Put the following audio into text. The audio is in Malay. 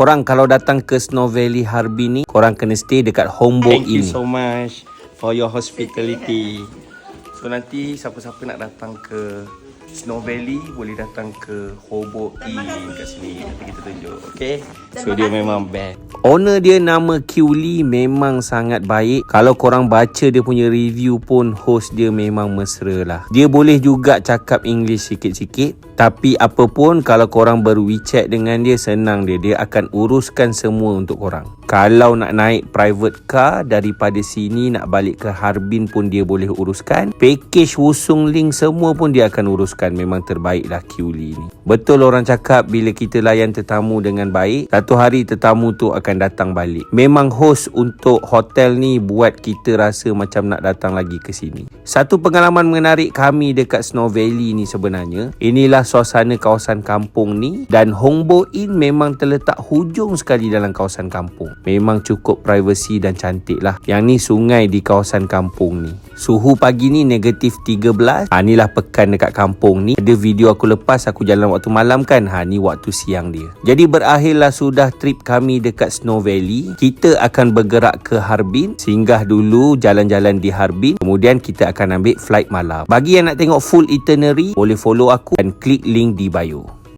Korang kalau datang ke Snow Valley Harbin ni, korang kena stay dekat Hombo Inn. Thank you so much for your hospitality. So nanti siapa-siapa nak datang ke Snow Valley boleh datang ke Hombo Inn kat sini. Nanti kita tunjuk. Okay? So dia memang best. Owner dia nama Kiuli memang sangat baik. Kalau korang baca dia punya review pun, host dia memang mesra lah. Dia boleh juga cakap English sikit-sikit. Tapi apa pun, kalau korang ber-WeChat dengan dia, senang dia. Dia akan uruskan semua untuk korang. Kalau nak naik private car daripada sini nak balik ke Harbin pun dia boleh uruskan. Package Wusung Link semua pun dia akan uruskan. Memang terbaik lah Kiuli ni. Betul orang cakap bila kita layan tetamu dengan baik, satu hari tetamu tu akan datang balik. Memang host untuk hotel ni buat kita rasa macam nak datang lagi ke sini. Satu pengalaman menarik kami dekat Snow Valley ni sebenarnya, inilah suasana kawasan kampung ni, dan Hombo Inn memang terletak hujung sekali dalam kawasan kampung. Memang cukup privacy dan cantik lah. Yang ni sungai di kawasan kampung ni. Suhu pagi ni negatif 13. Inilah pekan dekat kampung ni. Ada video aku lepas aku jalan waktu malam kan. Ni waktu siang dia. Jadi berakhirlah sudah trip kami dekat Snow Valley. Kita akan bergerak ke Harbin. Singgah dulu jalan-jalan di Harbin. Kemudian kita akan ambil flight malam. Bagi yang nak tengok full itinerary, boleh follow aku dan klik link di bio.